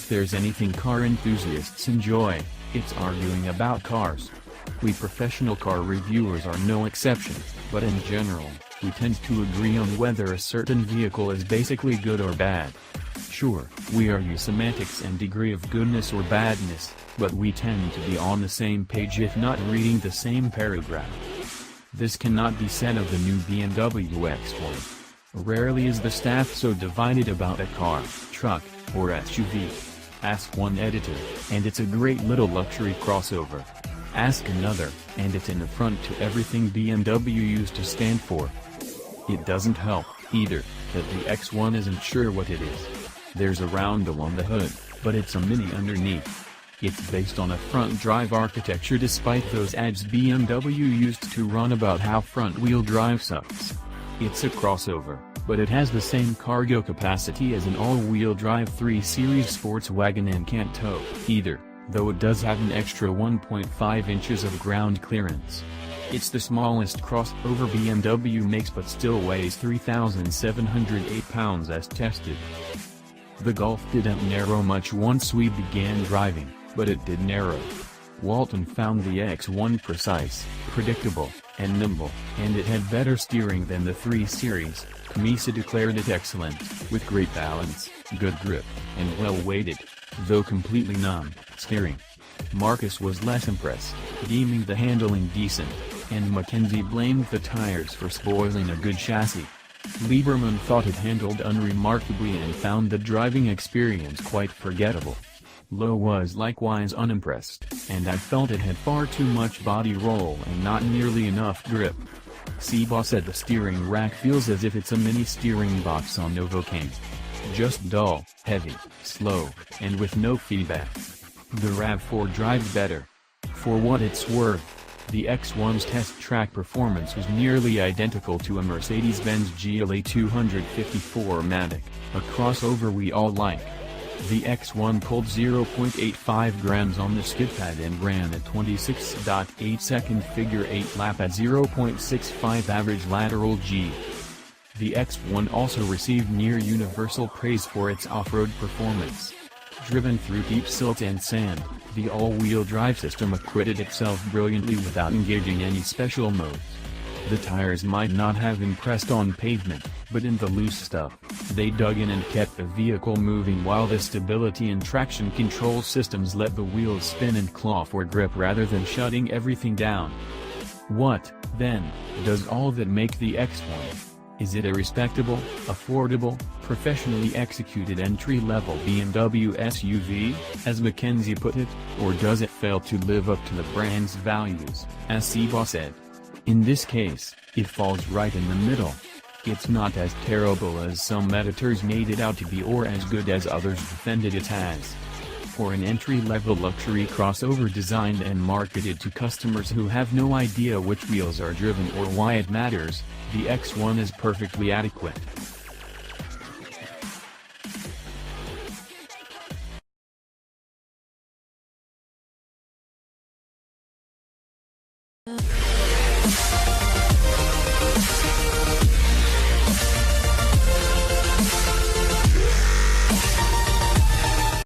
if there's anything car enthusiasts enjoy, it's arguing about cars. We professional car reviewers are no exception, but in general, we tend to agree on whether a certain vehicle is basically good or bad. Sure, we argue semantics and degree of goodness or badness, but we tend to be on the same page if not reading the same paragraph. This cannot be said of the new BMW X1. Rarely is the staff so divided about a car, truck, or SUV. Ask one editor, and it's a great little luxury crossover. Ask another, and it's an affront to everything BMW used to stand for. It doesn't help, either, that the X1 isn't sure what it is. There's a roundel on the hood, but it's a Mini underneath. It's based on a front-drive architecture despite those ads BMW used to run about how front-wheel drive sucks. It's a crossover, but it has the same cargo capacity as an all-wheel drive 3 Series sports wagon and can't tow, either, though it does have an extra 1.5 inches of ground clearance. It's the smallest crossover BMW makes but still weighs 3,708 pounds as tested. The Golf didn't narrow much once we began driving, but it did narrow. Walton found the X1 precise, predictable, and nimble, and it had better steering than the 3 Series. Camisa declared it excellent, with great balance, good grip, and well-weighted, though completely steering. Marcus was less impressed, deeming the handling decent, and Mackenzie blamed the tires for spoiling a good chassis. Lieberman thought it handled unremarkably and found the driving experience quite forgettable. Lowe was likewise unimpressed, and I felt it had far too much body roll and not nearly enough grip. Seabaugh said the steering rack feels as if it's a mini steering box on Novocaine. Just dull, heavy, slow, and with no feedback. The RAV4 drives better. For what it's worth, the X1's test track performance was nearly identical to a Mercedes-Benz GLA 254 Matic, a crossover we all like. The X1 pulled 0.85 grams on the skid pad and ran a 26.8 second figure 8 lap at 0.65 average lateral G. The X1 also received near universal praise for its off-road performance. Driven through deep silt and sand, the all-wheel drive system acquitted itself brilliantly without engaging any special modes. The tires might not have impressed on pavement, but in the loose stuff, they dug in and kept the vehicle moving while the stability and traction control systems let the wheels spin and claw for grip rather than shutting everything down. What, then, does all that make the X1? Is it a respectable, affordable, professionally executed entry-level BMW SUV, as Mackenzie put it, or does it fail to live up to the brand's values, as Seabaugh said? In this case, it falls right in the middle. It's not as terrible as some editors made it out to be or as good as others defended it as. For an entry-level luxury crossover designed and marketed to customers who have no idea which wheels are driven or why it matters, the X1 is perfectly adequate.